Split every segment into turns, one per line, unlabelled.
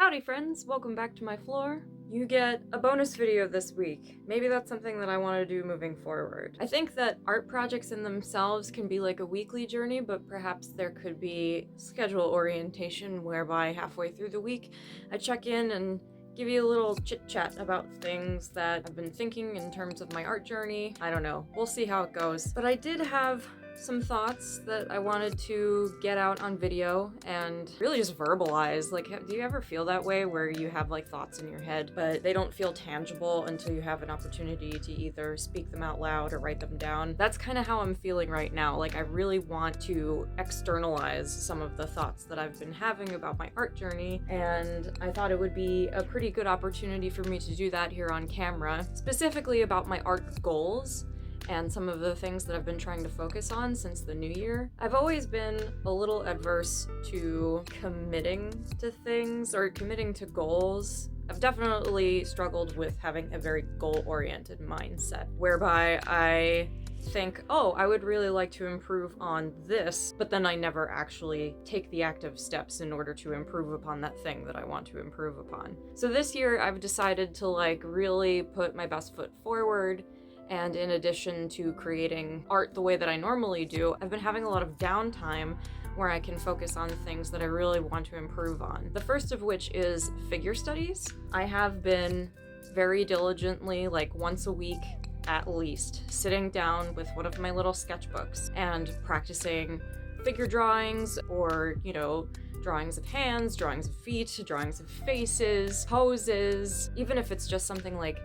Howdy friends, welcome back to my floor. You get a bonus video this week. Maybe that's something that I want to do moving forward. I think that art projects in themselves can be like a weekly journey, but perhaps there could be schedule orientation whereby halfway through the week I check in and give you a little chit-chat about things that I've been thinking in terms of my art journey. I don't know, we'll see how it goes. But I did have some thoughts that I wanted to get out on video and really just verbalize. Like, do you ever feel that way where you have like thoughts in your head, but they don't feel tangible until you have an opportunity to either speak them out loud or write them down? That's kind of how I'm feeling right now. Like, I really want to externalize some of the thoughts that I've been having about my art journey, and I thought it would be a pretty good opportunity for me to do that here on camera, specifically about my art goals and some of the things that I've been trying to focus on since the new year. I've always been a little adverse to committing to things or committing to goals. I've definitely struggled with having a very goal-oriented mindset, whereby I think, oh, I would really like to improve on this, but then I never actually take the active steps in order to improve upon that thing that I want to improve upon. So this year I've decided to like really put my best foot forward. And in addition to creating art the way that I normally do, I've been having a lot of downtime where I can focus on things that I really want to improve on. The first of which is figure studies. I have been very diligently, like once a week at least, sitting down with one of my little sketchbooks and practicing figure drawings or, you know, drawings of hands, drawings of feet, drawings of faces, poses, even if it's just something like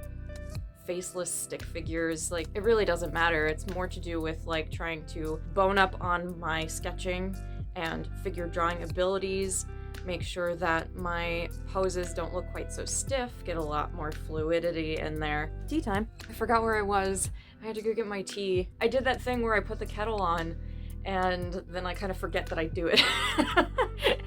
faceless stick figures. Like, it really doesn't matter. It's more to do with like trying to bone up on my sketching and figure drawing abilities, make sure that my poses don't look quite so stiff, get a lot more fluidity in there. Tea time. I forgot where I was. I had to go get my tea. I did that thing where I put the kettle on and then I kind of forget that I do it.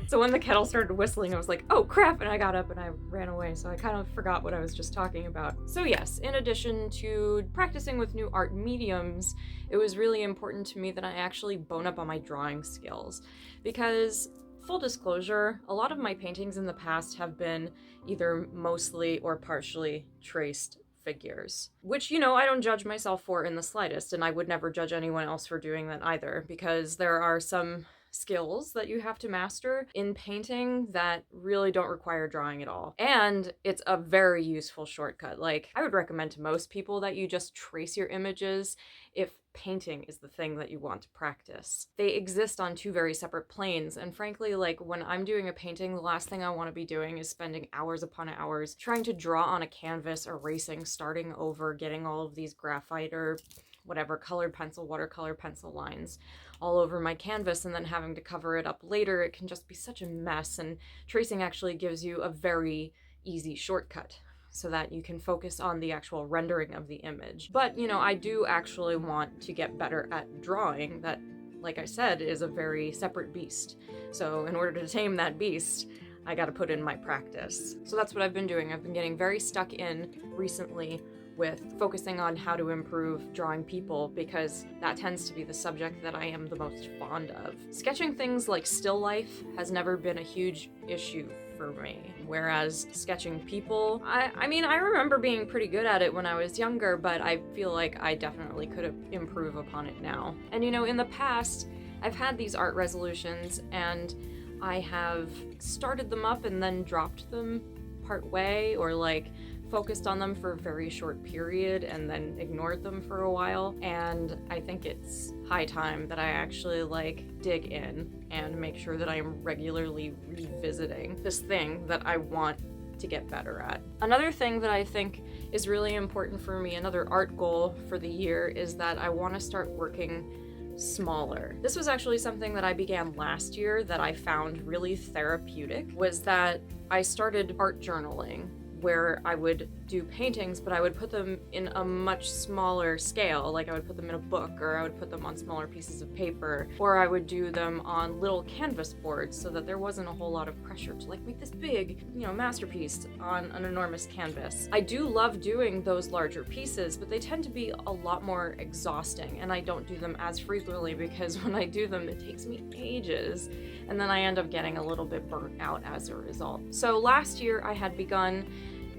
So when the kettle started whistling, I was like, oh crap, and I got up and I ran away, so I kind of forgot what I was just talking about. So yes, in addition to practicing with new art mediums, it was really important to me that I actually bone up on my drawing skills, because full disclosure, a lot of my paintings in the past have been either mostly or partially traced figures, which, you know, I don't judge myself for in the slightest, and I would never judge anyone else for doing that either, because there are some skills that you have to master in painting that really don't require drawing at all. And it's a very useful shortcut. Like, I would recommend to most people that you just trace your images if painting is the thing that you want to practice. They exist on two very separate planes, and frankly, like, when I'm doing a painting, the last thing I want to be doing is spending hours upon hours trying to draw on a canvas, erasing, starting over, getting all of these graphite or whatever colored pencil, watercolor pencil lines all over my canvas and then having to cover it up later. It can just be such a mess, and tracing actually gives you a very easy shortcut so that you can focus on the actual rendering of the image. But, you know, I do actually want to get better at drawing. That, like I said, is a very separate beast. So in order to tame that beast, I gotta put in my practice. So that's what I've been doing. I've been getting very stuck in recently with focusing on how to improve drawing people, because that tends to be the subject that I am the most fond of. Sketching things like still life has never been a huge issue for me, whereas sketching people, I mean, I remember being pretty good at it when I was younger, but I feel like I definitely could improve upon it now. And you know, in the past, I've had these art resolutions and I have started them up and then dropped them part way, or like focused on them for a very short period and then ignored them for a while. And I think it's high time that I actually like dig in and make sure that I am regularly revisiting this thing that I want to get better at. Another thing that I think is really important for me, another art goal for the year, is that I want to start working smaller. This was actually something that I began last year that I found really therapeutic, was that I started art journaling, where I would do paintings, but I would put them in a much smaller scale. Like I would put them in a book, or I would put them on smaller pieces of paper, or I would do them on little canvas boards so that there wasn't a whole lot of pressure to like make this big, masterpiece on an enormous canvas. I do love doing those larger pieces, but they tend to be a lot more exhausting, and I don't do them as frequently because when I do them, it takes me ages, and then I end up getting a little bit burnt out as a result. So last year I had begun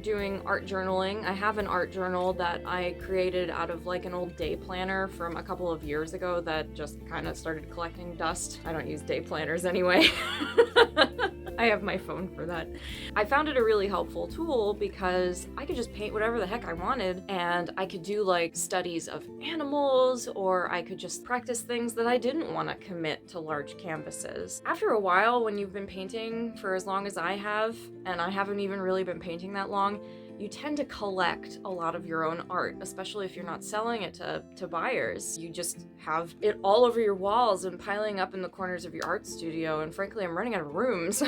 doing art journaling. I have an art journal that I created out of like an old day planner from a couple of years ago that just kind of started collecting dust. I don't use day planners anyway. I have my phone for that. I found it a really helpful tool because I could just paint whatever the heck I wanted, and I could do like studies of animals, or I could just practice things that I didn't want to commit to large canvases. After a while, when you've been painting for as long as I have, and I haven't even really been painting that long, you tend to collect a lot of your own art, especially if you're not selling it to buyers. You just have it all over your walls and piling up in the corners of your art studio, and frankly, I'm running out of room, so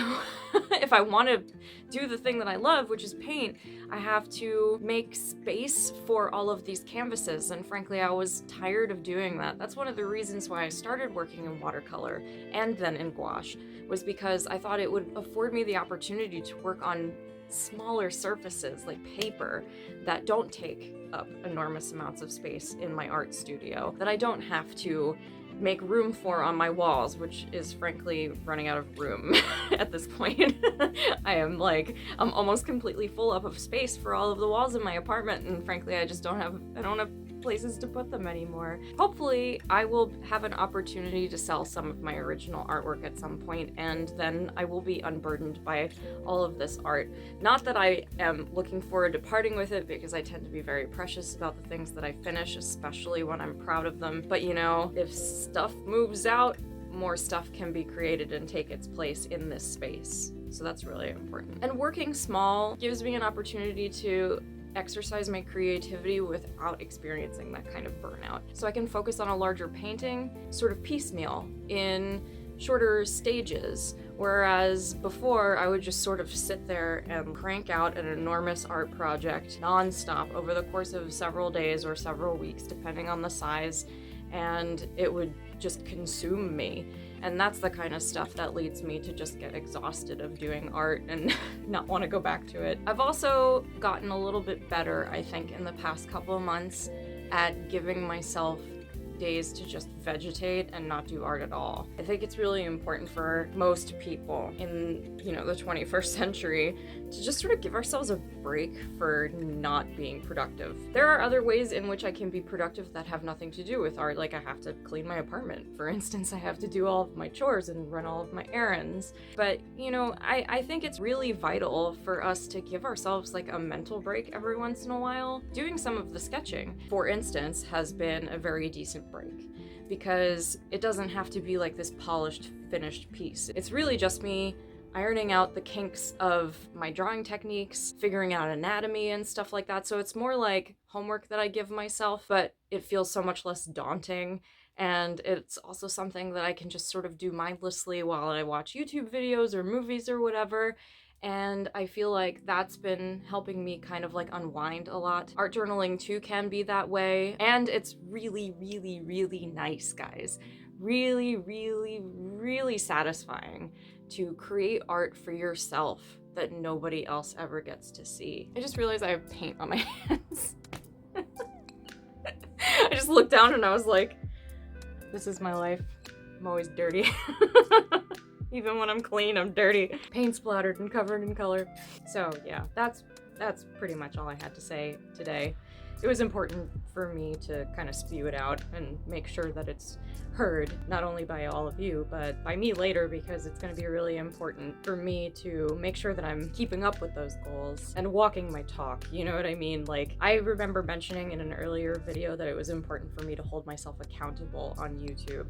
if I want to do the thing that I love, which is paint, I have to make space for all of these canvases, and frankly, I was tired of doing that. That's one of the reasons why I started working in watercolor and then in gouache, was because I thought it would afford me the opportunity to work on smaller surfaces like paper that don't take up enormous amounts of space in my art studio, that I don't have to make room for on my walls, which is frankly running out of room at this point. I'm almost completely full up of space for all of the walls in my apartment, and frankly I don't have places to put them anymore. Hopefully I will have an opportunity to sell some of my original artwork at some point, and then I will be unburdened by all of this art. Not that I am looking forward to parting with it, because I tend to be very precious about the things that I finish, especially when I'm proud of them. But if stuff moves out, more stuff can be created and take its place in this space. So that's really important. And working small gives me an opportunity to exercise my creativity without experiencing that kind of burnout. So I can focus on a larger painting sort of piecemeal in shorter stages, whereas before I would just sort of sit there and crank out an enormous art project nonstop over the course of several days or several weeks, depending on the size, and it would just consume me. And that's the kind of stuff that leads me to just get exhausted of doing art and not want to go back to it. I've also gotten a little bit better, I think, in the past couple of months at giving myself days to just vegetate and not do art at all. I think it's really important for most people in, the 21st century to just sort of give ourselves a break for not being productive. There are other ways in which I can be productive that have nothing to do with art, like I have to clean my apartment. For instance, I have to do all of my chores and run all of my errands. But, I think it's really vital for us to give ourselves like a mental break every once in a while. Doing some of the sketching, for instance, has been a very decent break, because it doesn't have to be like this polished, finished piece. It's really just me ironing out the kinks of my drawing techniques, figuring out anatomy and stuff like that. So it's more like homework that I give myself, but it feels so much less daunting. And it's also something that I can just sort of do mindlessly while I watch YouTube videos or movies or whatever. And I feel like that's been helping me kind of like unwind a lot. Art journaling too can be that way. And it's really, really, really nice, guys. Really, really, really satisfying to create art for yourself that nobody else ever gets to see. I just realized I have paint on my hands. I just looked down and I was like, this is my life. I'm always dirty. Even when I'm clean, I'm dirty. Paint splattered and covered in color. So yeah, that's pretty much all I had to say today. It was important for me to kind of spew it out and make sure that it's heard, not only by all of you, but by me later, because it's going to be really important for me to make sure that I'm keeping up with those goals and walking my talk, you know what I mean? Like, I remember mentioning in an earlier video that it was important for me to hold myself accountable on YouTube,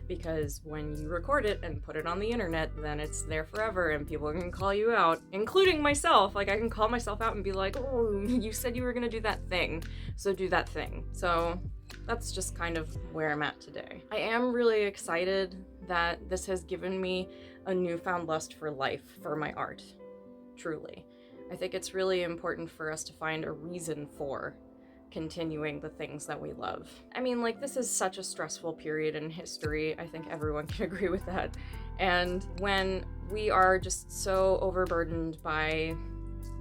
because when you record it and put it on the internet, then it's there forever and people can call you out, including myself. Like, I can call myself out and be like, oh, you said you were going to do that thing, so do that thing. So that's just kind of where I'm at today. I am really excited that this has given me a newfound lust for life, for my art, truly. I think it's really important for us to find a reason for continuing the things that we love. I mean, like, this is such a stressful period in history. I think everyone can agree with that. And when we are just so overburdened by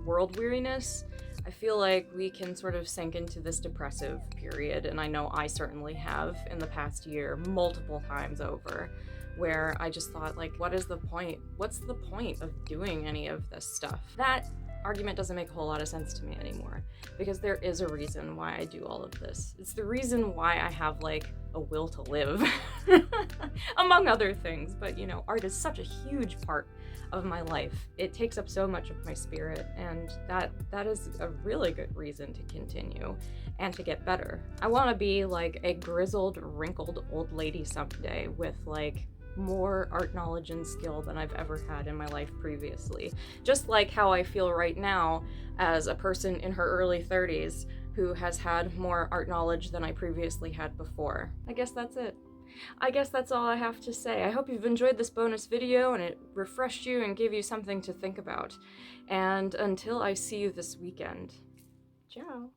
world weariness, I feel like we can sort of sink into this depressive period, and I know I certainly have in the past year multiple times over, where I just thought, like, what is the point? What's the point of doing any of this stuff? That argument doesn't make a whole lot of sense to me anymore, because there is a reason why I do all of this. It's the reason why I have, like, a will to live, among other things. But, you know, art is such a huge part of my life. It takes up so much of my spirit, and that is a really good reason to continue and to get better. I want to be like a grizzled, wrinkled old lady someday with, like, more art knowledge and skill than I've ever had in my life previously. Just like how I feel right now as a person in her early 30s who has had more art knowledge than I previously had before. I guess that's it. I guess that's all I have to say. I hope you've enjoyed this bonus video and it refreshed you and gave you something to think about. And until I see you this weekend, ciao.